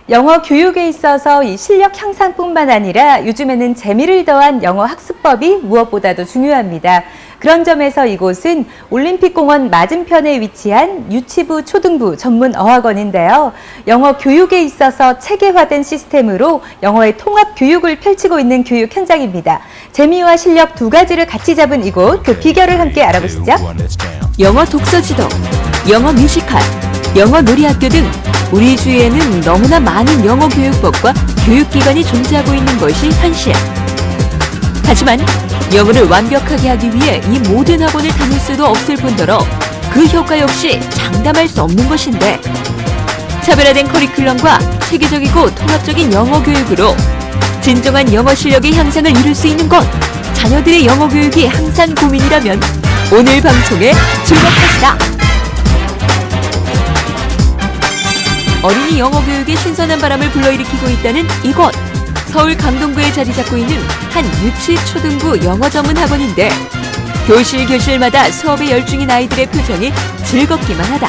영어 교육에 있어서 이 실력 향상뿐만 아니라 요즘에는 재미를 더한 영어 학습법이 무엇보다도 중요합니다. 그런 점에서 이곳은 올림픽공원 맞은편에 위치한 유치부 초등부 전문 어학원인데요. 영어 교육에 있어서 체계화된 시스템으로 영어의 통합 교육을 펼치고 있는 교육 현장입니다. 재미와 실력 두 가지를 같이 잡은 이곳, 그 비결을 함께 알아보시죠. 영어 독서 지도, 영어 뮤지컬, 영어 놀이학교 등 우리 주위에는 너무나 많은 영어 교육법과 교육기관이 존재하고 있는 것이 현실. 하지만 영어를 완벽하게 하기 위해 이 모든 학원을 다닐 수도 없을 뿐더러 그 효과 역시 장담할 수 없는 것인데, 차별화된 커리큘럼과 체계적이고 통합적인 영어 교육으로 진정한 영어 실력의 향상을 이룰 수 있는 것, 자녀들의 영어 교육이 항상 고민이라면 오늘 방송에 주목하시라. 어린이 영어 교육의 신선한 바람을 불러일으키고 있다는 이곳, 서울 강동구에 자리 잡고 있는 한 유치 초등부 영어 전문 학원인데, 교실마다 수업에 열중인 아이들의 표정이 즐겁기만 하다.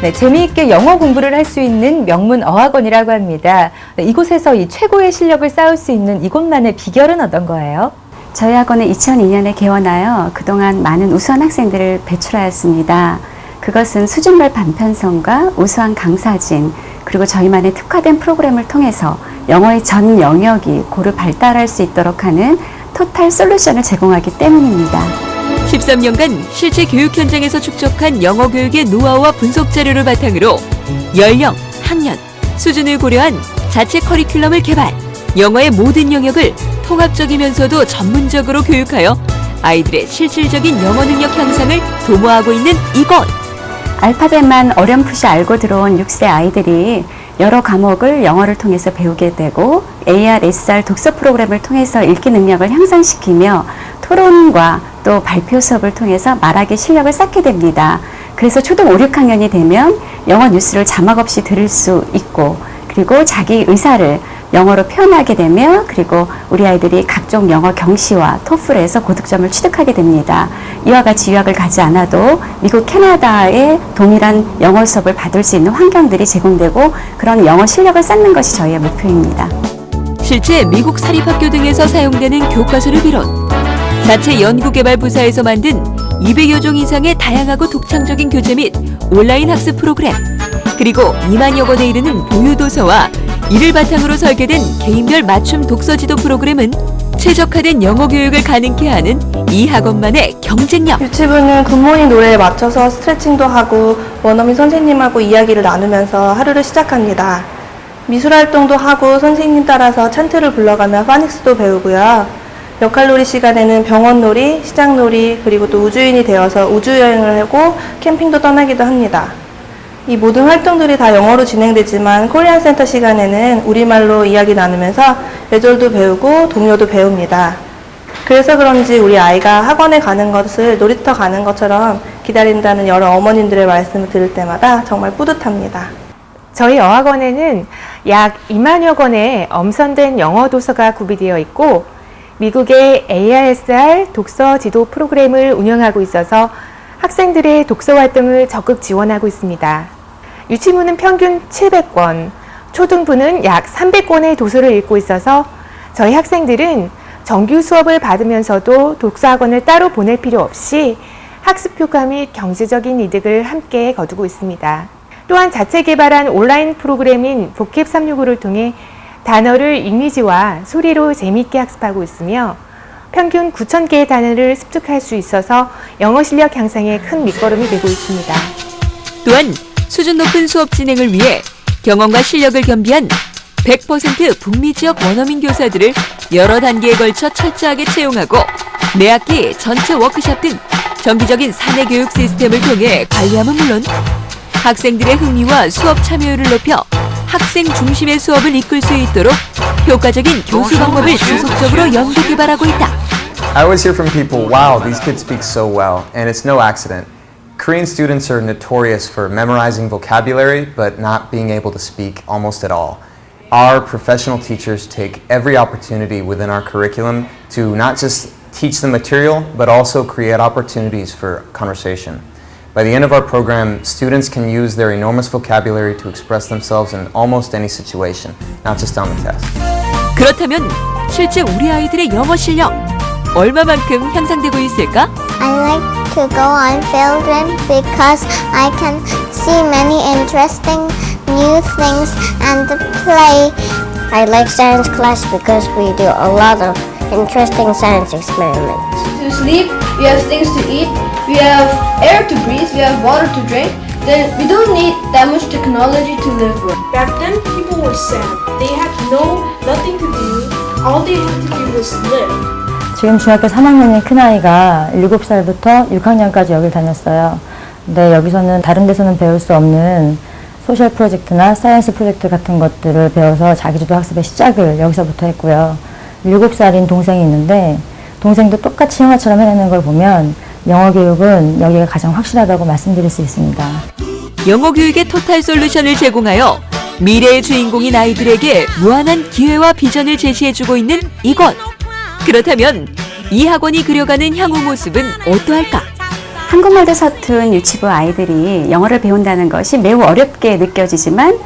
네, 재미있게 영어 공부를 할 수 있는 명문 어학원이라고 합니다. 네, 이곳에서 이 최고의 실력을 쌓을 수 있는 이곳만의 비결은 어떤 거예요? 저희 학원은 2002년에 개원하여 그동안 많은 우수한 학생들을 배출하였습니다. 그것은 수준별 반편성과 우수한 강사진, 그리고 저희만의 특화된 프로그램을 통해서 영어의 전 영역이 고루 발달할 수 있도록 하는 토탈 솔루션을 제공하기 때문입니다. 13년간 실제 교육 현장에서 축적한 영어 교육의 노하우와 분석 자료를 바탕으로 연령, 학년, 수준을 고려한 자체 커리큘럼을 개발, 영어의 모든 영역을 통합적이면서도 전문적으로 교육하여 아이들의 실질적인 영어 능력 향상을 도모하고 있는 이곳. 알파벳만 어렴풋이 알고 들어온 6세 아이들이 여러 과목을 영어를 통해서 배우게 되고 AR, SR 독서 프로그램을 통해서 읽기 능력을 향상시키며 토론과 또 발표 수업을 통해서 말하기 실력을 쌓게 됩니다. 그래서 초등 5, 6학년이 되면 영어 뉴스를 자막 없이 들을 수 있고, 그리고 자기 의사를 영어로 표현하게 되며, 그리고 우리 아이들이 각종 영어 경시와 토플에서 고득점을 취득하게 됩니다. 이와 같이 유학을 가지 않아도 미국, 캐나다의 동일한 영어 수업을 받을 수 있는 환경들이 제공되고, 그런 영어 실력을 쌓는 것이 저희의 목표입니다. 실제 미국 사립학교 등에서 사용되는 교과서를 비롯 자체 연구개발부사에서 만든 200여 종 이상의 다양하고 독창적인 교재 및 온라인 학습 프로그램, 그리고 2만여 권에 이르는 보유도서와 이를 바탕으로 설계된 개인별 맞춤 독서 지도 프로그램은 최적화된 영어 교육을 가능케 하는 이 학원만의 경쟁력. 유치부는 굿모닝 노래에 맞춰서 스트레칭도 하고 원어민 선생님하고 이야기를 나누면서 하루를 시작합니다. 미술활동도 하고 선생님 따라서 찬트를 불러가며 파닉스도 배우고요. 역할놀이 시간에는 병원놀이, 시장놀이, 그리고 또 우주인이 되어서 우주여행을 하고 캠핑도 떠나기도 합니다. 이 모든 활동들이 다 영어로 진행되지만 코리안 센터 시간에는 우리말로 이야기 나누면서 예절도 배우고 동요도 배웁니다. 그래서 그런지 우리 아이가 학원에 가는 것을 놀이터 가는 것처럼 기다린다는 여러 어머님들의 말씀을 들을 때마다 정말 뿌듯합니다. 저희 어학원에는 약 2만여 권의 엄선된 영어 도서가 구비되어 있고, 미국의 ARSR 독서 지도 프로그램을 운영하고 있어서 학생들의 독서 활동을 적극 지원하고 있습니다. 유치부는 평균 700권, 초등부는 약 300권의 도서를 읽고 있어서 저희 학생들은 정규 수업을 받으면서도 독서학원을 따로 보낼 필요 없이 학습 효과 및 경제적인 이득을 함께 거두고 있습니다. 또한 자체 개발한 온라인 프로그램인 보캡 365를 통해 단어를 이미지와 소리로 재미있게 학습하고 있으며 평균 9,000개의 단어를 습득할 수 있어서 영어 실력 향상에 큰 밑거름이 되고 있습니다. 또한 수준 높은 수업 진행을 위해 경험과 실력을 겸비한 100% 북미 지역 원어민 교사들을 여러 단계에 걸쳐 철저하게 채용하고 매 학기 전체 워크숍 등 정기적인 사내 교육 시스템을 통해 관리함은 물론 학생들의 흥미와 수업 참여율을 높여 학생 중심의 수업을 이끌 수 있도록 효과적인 교수 방법을 지속적으로 연구 개발하고 있다. I always hear from people, wow, these kids speak so well, and it's no accident. Korean students are notorious for memorizing vocabulary, but not being able to speak almost at all. Our professional teachers take every opportunity within our curriculum to not just teach the material, but also create opportunities for conversation. By the end of our program, students can use their enormous vocabulary to express themselves in almost any situation, not just on the test. 그렇다면 실제 우리 아이들의 영어 실력 얼마만큼 향상되고 있을까? I like to go on field trip because I can see many interesting new things and play. I like science class because we do a lot of interesting science experiments. To sleep, we have things to eat, we have air to breathe, we have water to drink. Then we don't need that much technology to live with. Back then, people were sad. They had nothing to do. All they had to do was live. 지금 중학교 3학년인 큰아이가 7살부터 6학년까지 여길 다녔어요. 근데 여기서는 다른 데서는 배울 수 없는 소셜 프로젝트나 사이언스 프로젝트 같은 것들을 배워서 자기주도 학습의 시작을 여기서부터 했고요. 7살인 동생이 있는데 동생도 똑같이 형아처럼 해내는 걸 보면 영어 교육은 여기가 가장 확실하다고 말씀드릴 수 있습니다. 영어 교육의 토탈 솔루션을 제공하여 미래의 주인공인 아이들에게 무한한 기회와 비전을 제시해주고 있는 이곳. 그렇다면 이 학원이 그려가는 향후 모습은 어떠할까? 한국말도 서툰 유치부 아이들이 영어를 배운다는 것이 매우 어렵게 느껴지지만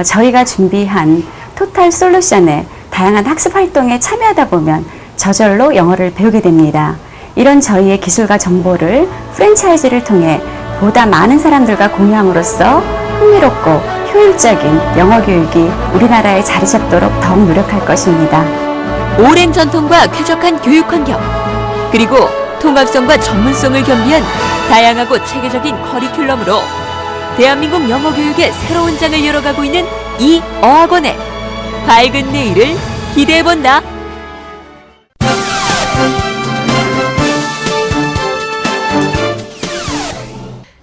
저희가 준비한 토탈 솔루션의 다양한 학습 활동에 참여하다 보면 저절로 영어를 배우게 됩니다. 이런 저희의 기술과 정보를 프랜차이즈를 통해 보다 많은 사람들과 공유함으로써 흥미롭고 효율적인 영어 교육이 우리나라에 자리 잡도록 더욱 노력할 것입니다. 오랜 전통과 쾌적한 교육 환경, 그리고 통합성과 전문성을 겸비한 다양하고 체계적인 커리큘럼으로 대한민국 영어 교육의 새로운 장을 열어가고 있는 이 어학원의 밝은 내일을 기대해본다.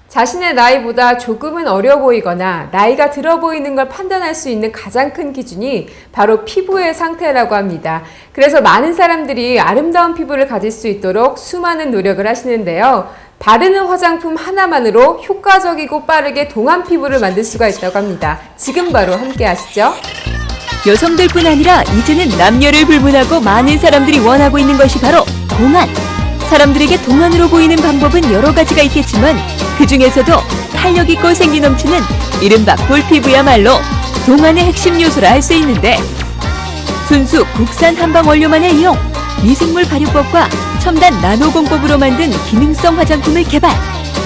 자신의 나이보다 조금은 어려 보이거나 나이가 들어 보이는 걸 판단할 수 있는 가장 큰 기준이 바로 피부의 상태라고 합니다. 그래서 많은 사람들이 아름다운 피부를 가질 수 있도록 수많은 노력을 하시는데요. 바르는 화장품 하나만으로 효과적이고 빠르게 동안 피부를 만들 수가 있다고 합니다. 지금 바로 함께 하시죠. 여성들뿐 아니라 이제는 남녀를 불문하고 많은 사람들이 원하고 있는 것이 바로 동안. 사람들에게 동안으로 보이는 방법은 여러 가지가 있겠지만 그 중에서도 탄력 있고 생기 넘치는 이른바 꿀피부야말로 동안의 핵심 요소라 할 수 있는데, 순수 국산 한방 원료만을 이용 미생물 발효법과 첨단 나노 공법으로 만든 기능성 화장품을 개발,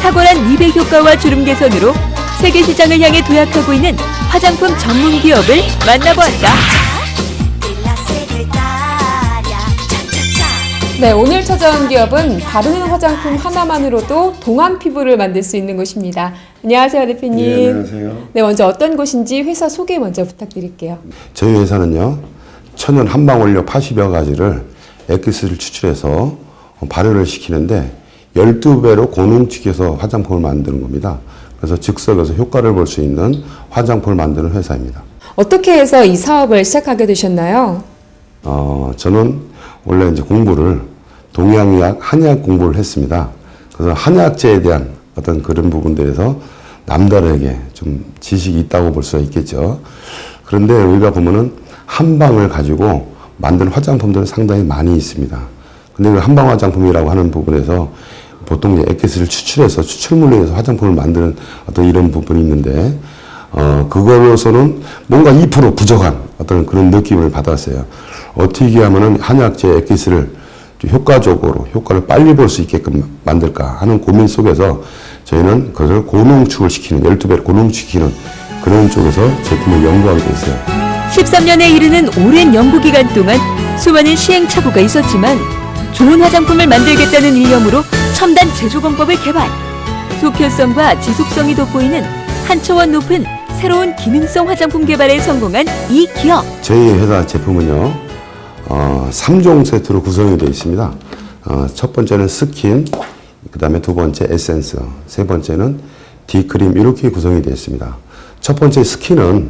탁월한 미백 효과와 주름 개선으로 세계 시장을 향해 도약하고 있는 화장품 전문 기업을 만나보았다. 네, 오늘 찾아온 기업은 바르는 화장품 하나만으로도 동안 피부를 만들 수 있는 곳입니다. 안녕하세요, 대표님. 네, 안녕하세요. 네, 먼저 어떤 곳인지 회사 소개 먼저 부탁드릴게요. 저희 회사는요, 천연 한방 원료 80여 가지를 엑기스를 추출해서 발효를 시키는데 12배로 고농축해서 화장품을 만드는 겁니다. 그래서 즉석에서 효과를 볼 수 있는 화장품을 만드는 회사입니다. 어떻게 해서 이 사업을 시작하게 되셨나요? 저는 원래 이제 공부를 동양의학, 한의학 공부를 했습니다. 그래서 한의학제에 대한 어떤 그런 부분들에서 남다르게 좀 지식이 있다고 볼 수가 있겠죠. 그런데 우리가 보면은 한방을 가지고 만든 화장품들은 상당히 많이 있습니다. 근데 그 한방 화장품이라고 하는 부분에서 보통 엑기스를 추출해서 추출물로 해서 화장품을 만드는 어떤 이런 부분이 있는데, 그거로서는 뭔가 2% 부족한 어떤 그런 느낌을 받았어요. 어떻게 하면은 한약재 엑기스를 효과적으로 효과를 빨리 볼 수 있게끔 만들까 하는 고민 속에서 저희는 그것을 고농축을 시키는, 12배 고농축시키는 그런 쪽에서 제품을 연구하게 됐어요. 13년에 이르는 오랜 연구 기간 동안 수많은 시행착오가 있었지만 좋은 화장품을 만들겠다는 일념으로 첨단 제조 공법을 개발, 속효성과 지속성이 돋보이는 한 차원 높은 새로운 기능성 화장품 개발에 성공한 이 기업. 저희 회사 제품은요, 3종 세트로 구성이 되어 있습니다. 첫 번째는 스킨, 그 다음에 두 번째 에센스, 세 번째는 디크림, 이렇게 구성이 되어 있습니다. 첫 번째 스킨은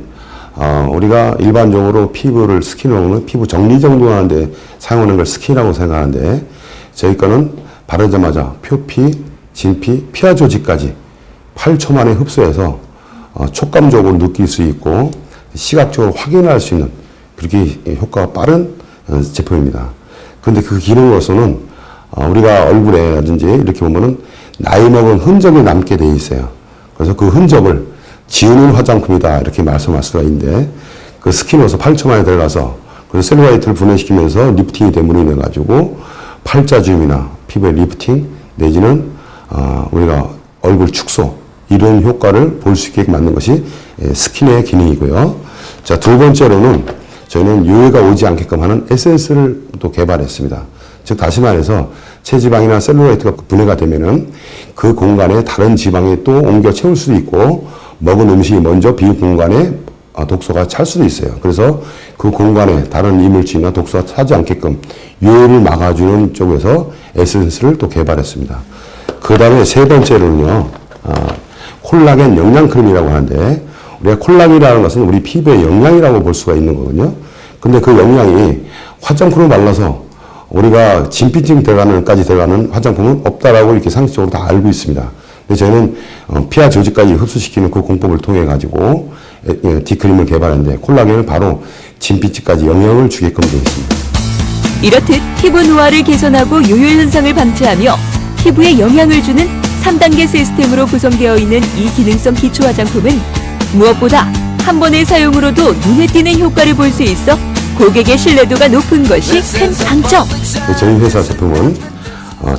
우리가 일반적으로 피부를 스킨으로는 피부 정리정돈하는데 사용하는 걸 스킨이라고 생각하는데, 저희 거는 바르자마자 표피, 진피, 피하 조직까지 8초 만에 흡수해서 촉감적으로 느낄 수 있고 시각적으로 확인할 수 있는 그렇게 효과가 빠른 제품입니다. 그런데 그 기능으로서는 우리가 얼굴에라든지 이렇게 보면은 나이 먹은 흔적이 남게 돼 있어요. 그래서 그 흔적을 지우는 화장품이다 이렇게 말씀할 수가 있는데 그 스킨워서 8초 만에 들어가서 그래서 셀룰라이트를 분해시키면서 리프팅이 되물이 내가지고 팔자주름이나 피부의 리프팅 내지는 우리가 얼굴 축소 이런 효과를 볼 수 있게 만든 것이 스킨의 기능이고요. 자, 두 번째로는 저희는 유해가 오지 않게끔 하는 에센스를 또 개발했습니다. 즉 다시 말해서 체지방이나 셀룰라이트가 분해가 되면은 그 공간에 다른 지방이 또 옮겨 채울 수도 있고 먹은 음식이 먼저 비공간에 독소가 찰 수도 있어요. 그래서 그 공간에 다른 이물질이나 독소가 차지 않게끔 유해를 막아주는 쪽에서 에센스를 또 개발했습니다. 그 다음에 세 번째로는요, 콜라겐 영양크림이라고 하는데 우리가 콜라겐이라는 것은 우리 피부의 영양이라고 볼 수가 있는 거거든요. 근데 그 영양이 화장품을 발라서 우리가 진피층까지 들어가는 화장품은 없다라고 이렇게 상식적으로 다 알고 있습니다. 근데 저희는 피하 조직까지 흡수시키는 그 공법을 통해 가지고 D크림을 개발했는데 콜라겐을 바로 진피층까지 영향을 주게끔 되어 있습니다. 이렇듯 피부 노화를 개선하고 요요 현상을 방지하며 피부에 영향을 주는 3단계 시스템으로 구성되어 있는 이 기능성 기초 화장품은 무엇보다 한 번의 사용으로도 눈에 띄는 효과를 볼 수 있어 고객의 신뢰도가 높은 것이 큰 장점. 저희 회사 제품은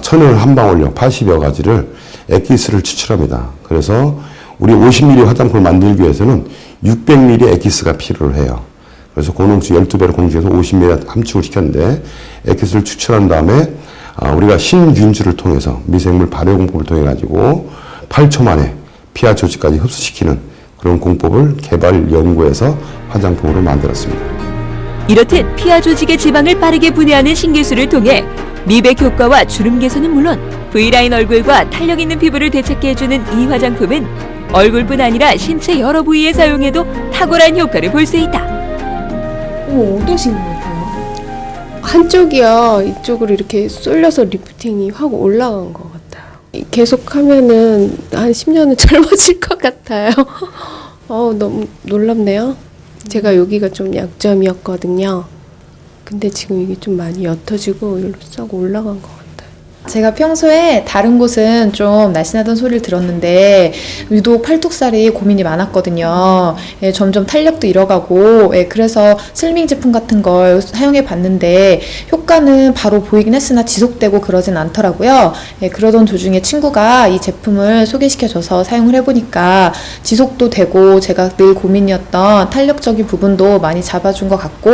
천연 한방울력 80여 가지를 엑기스를 추출합니다. 그래서 우리 50ml 화장품을 만들기 위해서는 600ml 엑기스가 필요로 해요. 그래서 고농수 12배로 공정해서 50ml 함축을 시켰는데 엑기스를 추출한 다음에 우리가 신균주를 통해서 미생물 발효 공법을 통해 가지고 8초 만에 피하 조직까지 흡수시키는 그런 공법을 개발 연구해서 화장품으로 만들었습니다. 이렇듯 피하 조직의 지방을 빠르게 분해하는 신기술을 통해 미백 효과와 주름 개선은 물론 V라인 얼굴과 탄력 있는 피부를 되찾게 해주는 이 화장품은 얼굴뿐 아니라 신체 여러 부위에 사용해도 탁월한 효과를 볼 수 있다. 어떠신 것 같아요? 한쪽이요, 이쪽으로 이렇게 쏠려서 리프팅이 확 올라간 것 같아요. 계속 하면은 한 10년은 젊어질 것 같아요. 너무 놀랍네요. 제가 여기가 좀 약점이었거든요. 근데 지금 이게 좀 많이 옅어지고 이리로 싹 올라간 것 같아요. 제가 평소에 다른 곳은 좀 날씬하던 소리를 들었는데 유독 팔뚝살이 고민이 많았거든요. 점점 탄력도 잃어가고 그래서 슬밍 제품 같은 걸 사용해 봤는데 효과는 바로 보이긴 했으나 지속되고 그러진 않더라고요. 그러던 도중에 친구가 이 제품을 소개시켜줘서 사용을 해보니까 지속도 되고 제가 늘 고민이었던 탄력적인 부분도 많이 잡아준 것 같고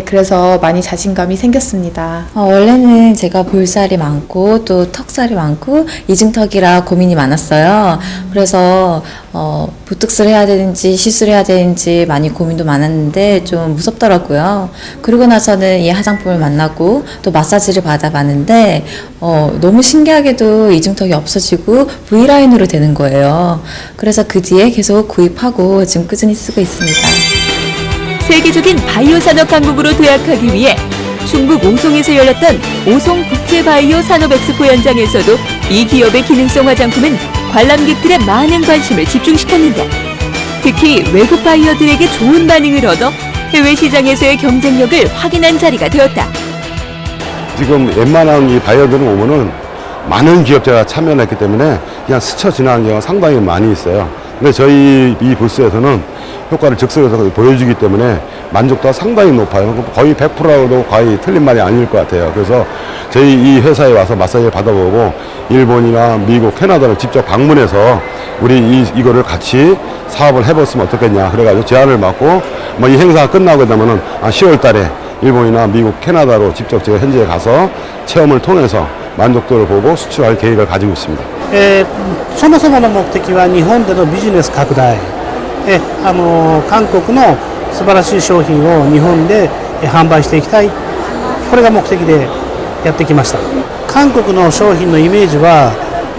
그래서 많이 자신감이 생겼습니다. 원래는 제가 볼살이 많고 또 턱살이 많고 이중턱이라 고민이 많았어요. 그래서 보톡스를 해야 되는지 시술을 해야 되는지 많이 고민도 많았는데 좀 무섭더라고요. 그러고 나서는 이 화장품을 만나고 또 마사지를 받아봤는데 너무 신기하게도 이중턱이 없어지고 V라인으로 되는 거예요. 그래서 그 뒤에 계속 구입하고 지금 꾸준히 쓰고 있습니다. 세계적인 바이오 산업 강국으로 도약하기 위해 충북 오송에서 열렸던 오송 국제바이오 산업엑스포 현장에서도 이 기업의 기능성 화장품은 관람객들의 많은 관심을 집중시켰는데 특히 외국 바이어들에게 좋은 반응을 얻어 해외 시장에서의 경쟁력을 확인한 자리가 되었다. 지금 웬만한 이 바이어들을 보면은 많은 기업체가 참여를 했기 때문에 그냥 스쳐 지나가는 경우가 상당히 많이 있어요. 근데 저희 이 부스에서는 효과를 즉석에서 보여주기 때문에 만족도가 상당히 높아요. 거의 100%라고도 거의 틀린 말이 아닐 것 같아요. 그래서 저희 이 회사에 와서 마사지를 받아보고 일본이나 미국, 캐나다를 직접 방문해서 우리 이거를 같이 사업을 해봤으면 어떻겠냐. 그래가지고 제안을 받고 이 행사가 끝나고 나면은 10월 달에 일본이나 미국, 캐나다로 직접 제가 현지에 가서 체험을 통해서 만족도를 보고 수출할 계획을 가지고 있습니다. そもそもの目的は日本でのビジネス拡大、韓国の素晴らしい商品を日本で販売していきたい、これが目的でやってきました。韓国の商品のイメージは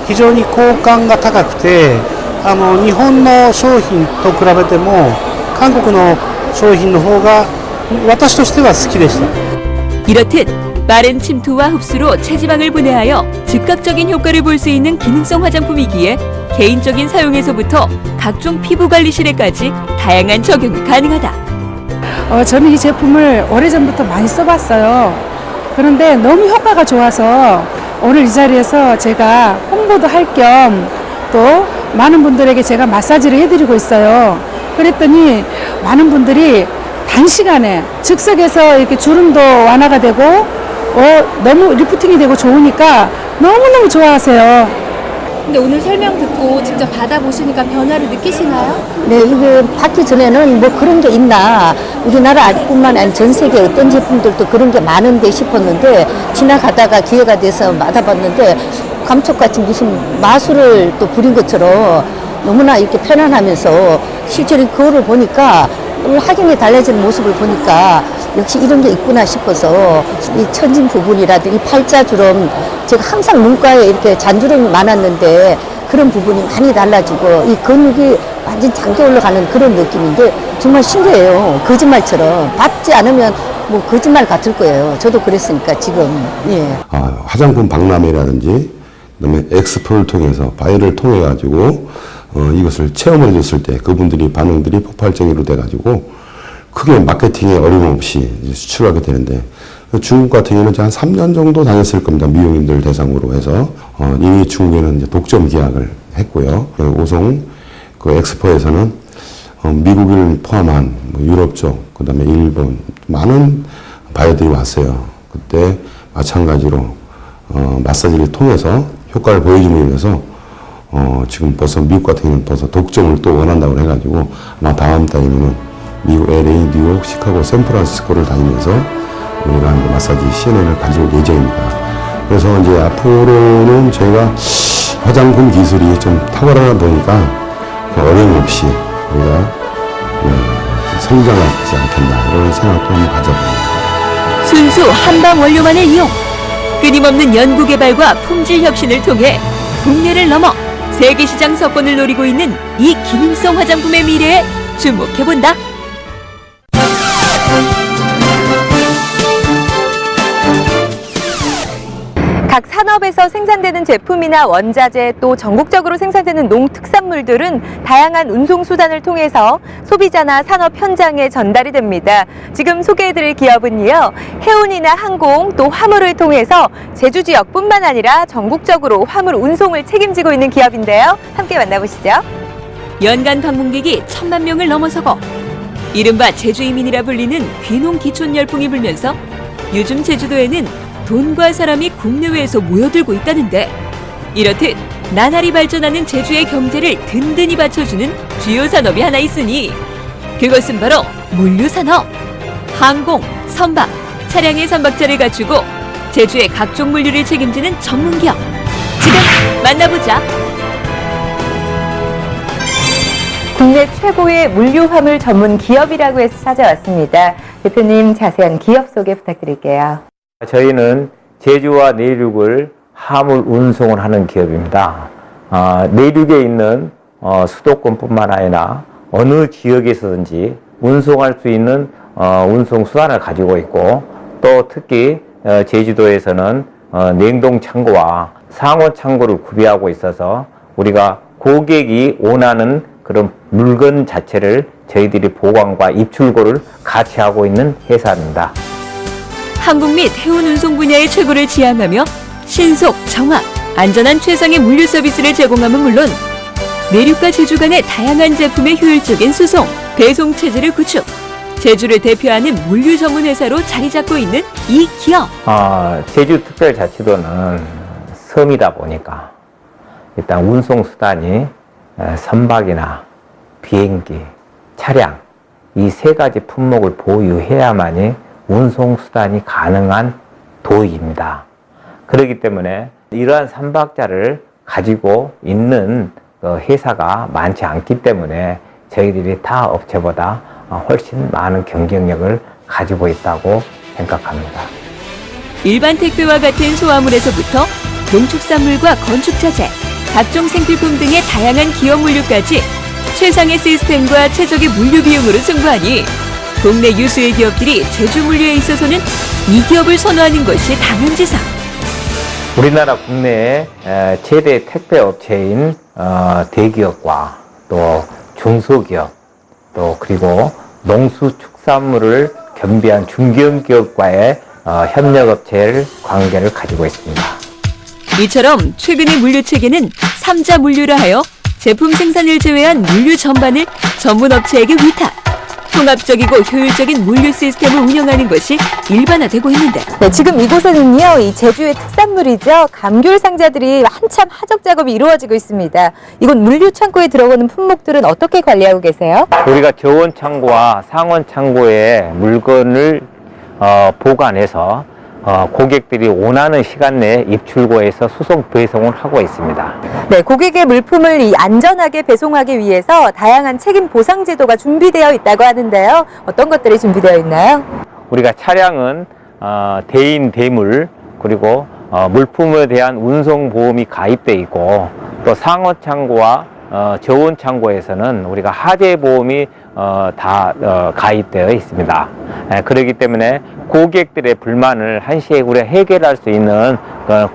非常に好感が高くて、日本の商品と比べても韓国の商品の方が私としては好きでした。 이렇듯 빠른 침투와 흡수로 체지방을 분해하여 즉각적인 효과를 볼 수 있는 기능성 화장품이기에 개인적인 사용에서부터 각종 피부 관리실에까지 다양한 적용이 가능하다. 저는 이 제품을 오래전부터 많이 써봤어요. 그런데 너무 효과가 좋아서 오늘 이 자리에서 제가 홍보도 할 겸 또 많은 분들에게 제가 마사지를 해드리고 있어요. 그랬더니 많은 분들이 단시간에 즉석에서 이렇게 주름도 완화가 되고 너무 리프팅이 되고 좋으니까 너무너무 좋아하세요. 근데 오늘 설명 듣고 직접 받아보시니까 변화를 느끼시나요? 네, 이게 받기 전에는 뭐 그런 게 있나, 우리나라뿐만 아니라 전 세계 어떤 제품들도 그런 게 많은데 싶었는데, 지나가다가 기회가 돼서 받아봤는데 감쪽같이 무슨 마술을 또 부린 것처럼 너무나 이렇게 편안하면서 실제로 그거를 보니까 확연히 달라지는 모습을 보니까 역시 이런 게 있구나 싶어서 이 천진 부분이라든지 이 팔자주름, 제가 항상 눈가에 이렇게 잔주름이 많았는데 그런 부분이 많이 달라지고 이 근육이 완전 잠겨 올라가는 그런 느낌인데 정말 신기해요. 거짓말처럼. 받지 않으면 뭐 거짓말 같을 거예요. 저도 그랬으니까 지금. 예. 화장품 박람회라든지 그다음에 엑스포를 통해서 바이를 통해 가지고 이것을 체험해 줬을 때 그분들이 반응들이 폭발적으로 돼 가지고 크게 마케팅에 어려움 없이 수출하게 되는데, 중국 같은 경우는 한 3년 정도 다녔을 겁니다. 미용인들 대상으로 해서 이미 중국에는 이제 독점 계약을 했고요. 오송 그 엑스포에서는 미국을 포함한 유럽 쪽, 그다음에 일본 많은 바이어들이 왔어요. 그때 마찬가지로 마사지를 통해서 효과를 보여줌으로 인해서 지금 벌써 미국 같은 경우는 벌써 독점을 또 원한다고 해가지고 아마 다음 달이면은 미국 LA, 뉴욕, 시카고, 샌프란시스코를 다니면서 우리가 마사지 CNN을 가질 예정입니다. 그래서 이제 앞으로는 저희가 화장품 기술이 좀 탁월하다 보니까 어려움 없이 우리가 성장하지 않겠나 이런 생각도 한번 가져봅니다. 순수 한방 원료만을 이용, 끊임없는 연구개발과 품질 혁신을 통해 국내를 넘어 세계 시장 석권을 노리고 있는 이 기능성 화장품의 미래에 주목해본다. 각 산업에서 생산되는 제품이나 원자재 또 전국적으로 생산되는 농특산물들은 다양한 운송수단을 통해서 소비자나 산업 현장에 전달이 됩니다. 지금 소개해드릴 기업은요, 해운이나 항공 또 화물을 통해서 제주 지역뿐만 아니라 전국적으로 화물 운송을 책임지고 있는 기업인데요. 함께 만나보시죠. 연간 방문객이 1000만 명을 넘어서고 이른바 제주 이민이라 불리는 귀농 기촌 열풍이 불면서 요즘 제주도에는 돈과 사람이 국내외에서 모여들고 있다는데, 이렇듯 나날이 발전하는 제주의 경제를 든든히 받쳐주는 주요 산업이 하나 있으니 그것은 바로 물류산업. 항공, 선박, 차량의 선박자를 갖추고 제주의 각종 물류를 책임지는 전문기업. 지금 만나보자. 국내 최고의 물류 화물 전문 기업이라고 해서 찾아왔습니다. 대표님, 자세한 기업 소개 부탁드릴게요. 저희는 제주와 내륙을 화물 운송을 하는 기업입니다. 내륙에 있는 수도권뿐만 아니라 어느 지역에서든지 운송할 수 있는 운송 수단을 가지고 있고, 또 특히 제주도에서는 냉동 창고와 상온 창고를 구비하고 있어서 우리가 고객이 원하는 그런 물건 자체를 저희들이 보관과 입출고를 같이 하고 있는 회사입니다. 항공 및 해운 운송 분야의 최고를 지향하며 신속, 정확, 안전한 최상의 물류 서비스를 제공함은 물론 내륙과 제주 간의 다양한 제품의 효율적인 수송, 배송 체제를 구축, 제주를 대표하는 물류 전문 회사로 자리 잡고 있는 이 기업. 제주특별자치도는 섬이다 보니까 일단 운송 수단이 선박이나 비행기, 차량 이 세 가지 품목을 보유해야만이 운송수단이 가능한 도입니다. 그렇기 때문에 이러한 선박자를 가지고 있는 회사가 많지 않기 때문에 저희들이 타 업체보다 훨씬 많은 경쟁력을 가지고 있다고 생각합니다. 일반 택배와 같은 소화물에서부터 농축산물과 건축자재, 각종 생필품 등의 다양한 기업 물류까지 최상의 시스템과 최적의 물류 비용으로 승부하니 국내 유수의 기업들이 제주 물류에 있어서는 이 기업을 선호하는 것이 당연지사. 우리나라 국내의 최대 택배 업체인 대기업과 또 중소기업, 또 그리고 농수축산물을 겸비한 중견기업과의 협력업체를 관계를 가지고 있습니다. 이처럼 최근의 물류 체계는 3자 물류라 하여 제품 생산을 제외한 물류 전반을 전문 업체에게 위탁. 통합적이고 효율적인 물류 시스템을 운영하는 것이 일반화되고 있는데. 네, 지금 이곳에는요, 이 제주의 특산물이죠. 감귤 상자들이 한참 하적 작업이 이루어지고 있습니다. 이곳 물류 창고에 들어오는 품목들은 어떻게 관리하고 계세요? 우리가 저온 창고와 상온 창고에 물건을 보관해서 고객들이 원하는 시간 내에 입출고해서 수송 배송을 하고 있습니다. 네, 고객의 물품을 안전하게 배송하기 위해서 다양한 책임 보상 제도가 준비되어 있다고 하는데요. 어떤 것들이 준비되어 있나요? 우리가 차량은 대인 대물 그리고 물품에 대한 운송 보험이 가입되어 있고 또 상온 창고와 저온 창고에서는 우리가 하재 보험이 다 가입되어 있습니다. 그렇기 때문에 고객들의 불만을 한시에 우리가 해결할 수 있는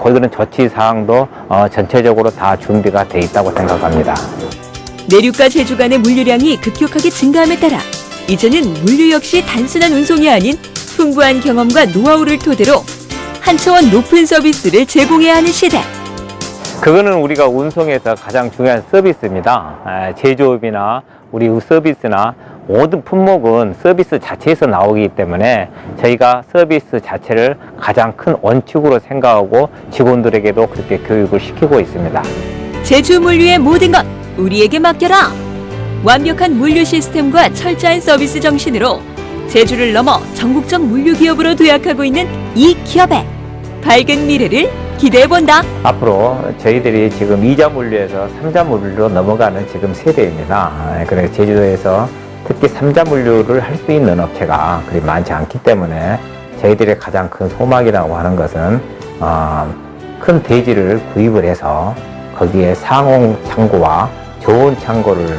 그런 조치 사항도 전체적으로 다 준비가 되어 있다고 생각합니다. 내륙과 제주 간의 물류량이 급격하게 증가함에 따라 이제는 물류 역시 단순한 운송이 아닌 풍부한 경험과 노하우를 토대로 한 차원 높은 서비스를 제공해야 하는 시대. 그거는 우리가 운송에서 가장 중요한 서비스입니다. 제조업이나 우리 서비스나 모든 품목은 서비스 자체에서 나오기 때문에 저희가 서비스 자체를 가장 큰 원칙으로 생각하고 직원들에게도 그렇게 교육을 시키고 있습니다. 제주 물류의 모든 것 우리에게 맡겨라. 완벽한 물류 시스템과 철저한 서비스 정신으로 제주를 넘어 전국적 물류 기업으로 도약하고 있는 이 기업의 밝은 미래를 기대해본다. 앞으로 저희들이 지금 2자 물류에서 3자 물류로 넘어가는 지금 세대입니다. 그래서 제주도에서 특히 3자 물류를 할 수 있는 업체가 그리 많지 않기 때문에 저희들의 가장 큰 소망이라고 하는 것은 큰 대지를 구입을 해서 거기에 상온 창고와 저온 창고를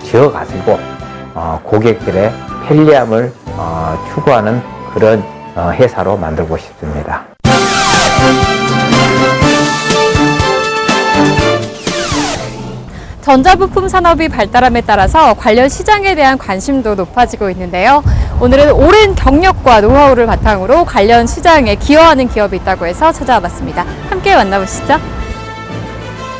지어가지고 고객들의 편리함을 추구하는 그런 회사로 만들고 싶습니다. 전자부품 산업이 발달함에 따라서 관련 시장에 대한 관심도 높아지고 있는데요. 오늘은 오랜 경력과 노하우를 바탕으로 관련 시장에 기여하는 기업이 있다고 해서 찾아와 봤습니다. 함께 만나보시죠.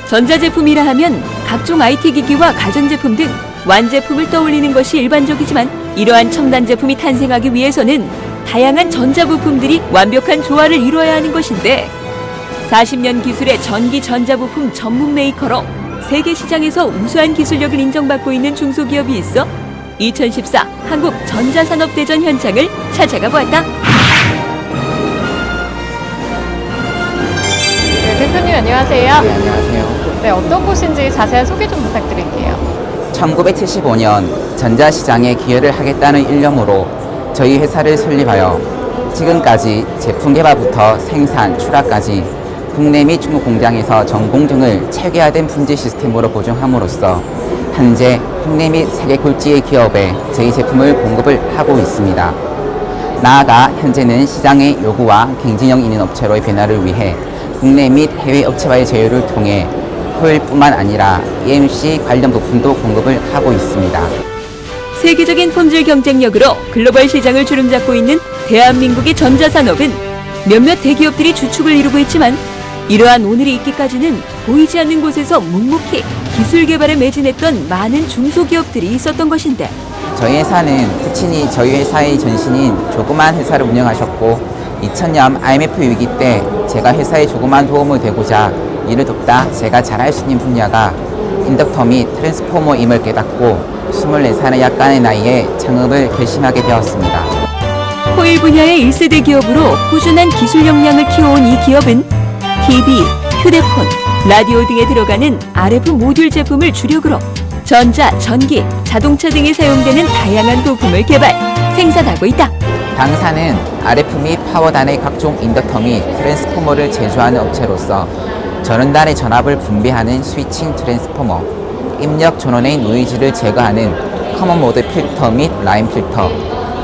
전자제품이라 하면 각종 IT 기기와 가전제품 등 완제품을 떠올리는 것이 일반적이지만 이러한 첨단 제품이 탄생하기 위해서는 다양한 전자부품들이 완벽한 조화를 이루어야 하는 것인데 40년 기술의 전기 전자부품 전문 메이커로 세계 시장에서 우수한 기술력을 인정받고 있는 중소기업이 있어 2014 한국 전자산업대전 현장을 찾아가 보았다. 네, 대표님 안녕하세요. 네, 안녕하세요. 네, 어떤 곳인지 자세한 소개 좀 부탁드릴게요. 1975년 전자시장에 기여를 하겠다는 일념으로 저희 회사를 설립하여 지금까지 제품 개발부터 생산, 출하까지 국내 및 중국 공장에서 전공정을 체계화된 품질 시스템으로 보증함으로써 현재 국내 및 세계 굴지의 기업에 저희 제품을 공급을 하고 있습니다. 나아가 현재는 시장의 요구와 경쟁력 있는 업체로의 변화를 위해 국내 및 해외 업체와의 제휴를 통해 효율뿐만 아니라 EMC 관련 부품도 공급을 하고 있습니다. 세계적인 품질 경쟁력으로 글로벌 시장을 주름잡고 있는 대한민국의 전자산업은 몇몇 대기업들이 주축을 이루고 있지만 이러한 오늘이 있기까지는 보이지 않는 곳에서 묵묵히 기술 개발에 매진했던 많은 중소기업들이 있었던 것인데 저희 회사는 부친이 저희 회사의 전신인 조그만 회사를 운영하셨고 2000년 IMF 위기 때 제가 회사에 조그만 도움을 되고자 이를 돕다 제가 잘할 수 있는 분야가 인덕터 및 트랜스포머임을 깨닫고 24살의 약간의 나이에 창업을 결심하게 되었습니다. 코일 분야의 1세대 기업으로 꾸준한 기술 역량을 키워온 이 기업은 TV, 휴대폰, 라디오 등에 들어가는 RF 모듈 제품을 주력으로 전자, 전기, 자동차 등에 사용되는 다양한 부품을 개발, 생산하고 있다. 당사는 RF 및 파워단의 각종 인덕터 및 트랜스포머를 제조하는 업체로서 전원단의 전압을 분배하는 스위칭 트랜스포머, 입력 전원의 노이즈를 제거하는 커먼 모드 필터 및 라인 필터,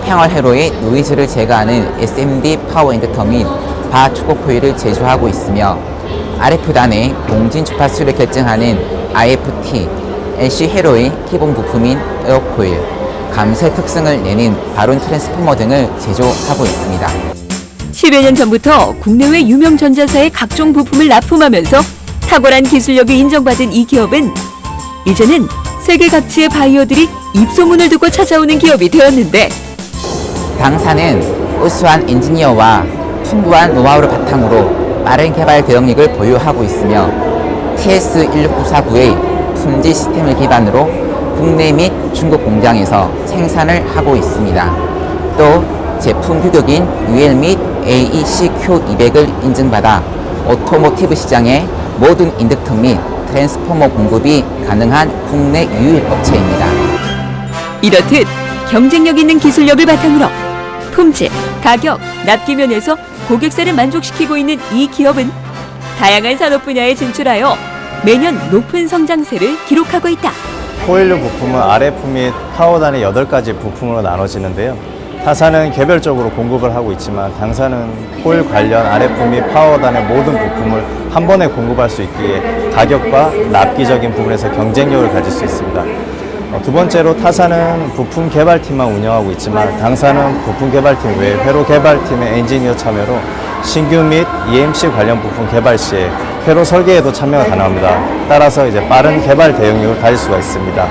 평활 회로의 노이즈를 제거하는 SMD 파워 인덕터 및 바축구 코일을 제조하고 있으며 RF단의 공진 주파수를 결정하는 IFT, LC 회로의 기본 부품인 에어코일, 감쇄 특성을 내는 바론 트랜스포머 등을 제조하고 있습니다. 10여 년 전부터 국내외 유명 전자사의 각종 부품을 납품하면서 탁월한 기술력을 인정받은 이 기업은 이제는 세계 각지의 바이어들이 입소문을 두고 찾아오는 기업이 되었는데, 당사는 우수한 엔지니어와 풍부한 노하우를 바탕으로 빠른 개발 대응력을 보유하고 있으며 TS16949의 품질 시스템을 기반으로 국내 및 중국 공장에서 생산을 하고 있습니다. 또 제품 규격인 UL 및 AEC-Q200을 인증받아 오토모티브 시장의 모든 인덕터 및 트랜스포머 공급이 가능한 국내 유일 업체입니다. 이렇듯 경쟁력 있는 기술력을 바탕으로 품질, 가격, 납기 면에서 고객사를 만족시키고 있는 이 기업은 다양한 산업 분야에 진출하여 매년 높은 성장세를 기록하고 있다. 코일류 부품은 RF 및 파워단의 8가지 부품으로 나눠지는데요. 타사는 개별적으로 공급을 하고 있지만 당사는 코일 관련 RF 및 파워단의 모든 부품을 한 번에 공급할 수 있기에 가격과 납기적인 부분에서 경쟁력을 가질 수 있습니다. 두 번째로 타사는 부품 개발팀만 운영하고 있지만 당사는 부품 개발팀 외에 회로 개발팀의 엔지니어 참여로 신규 및 EMC 관련 부품 개발 시에 회로 설계에도 참여가 가능합니다. 따라서 이제 빠른 개발 대응력을 가질 수가 있습니다.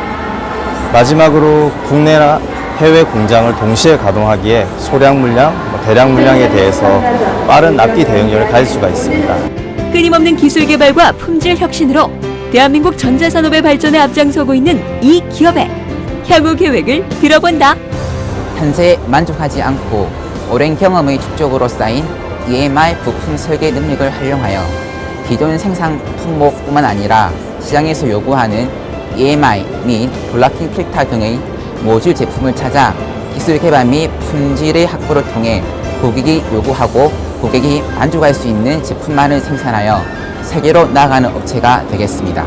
마지막으로 국내나 해외 공장을 동시에 가동하기에 소량 물량, 대량 물량에 대해서 빠른 납기 대응력을 가질 수가 있습니다. 끊임없는 기술 개발과 품질 혁신으로 대한민국 전자산업의 발전에 앞장서고 있는 이 기업의 향후 계획을 들어본다. 현재 만족하지 않고 오랜 경험의 축적으로 쌓인 EMI 부품 설계 능력을 활용하여 기존 생산 품목뿐만 아니라 시장에서 요구하는 EMI 및 블락킹 필터 등의 모듈 제품을 찾아 기술 개발 및 품질의 확보를 통해 고객이 요구하고 고객이 만족할 수 있는 제품만을 생산하여 세계로 나아가는 업체가 되겠습니다.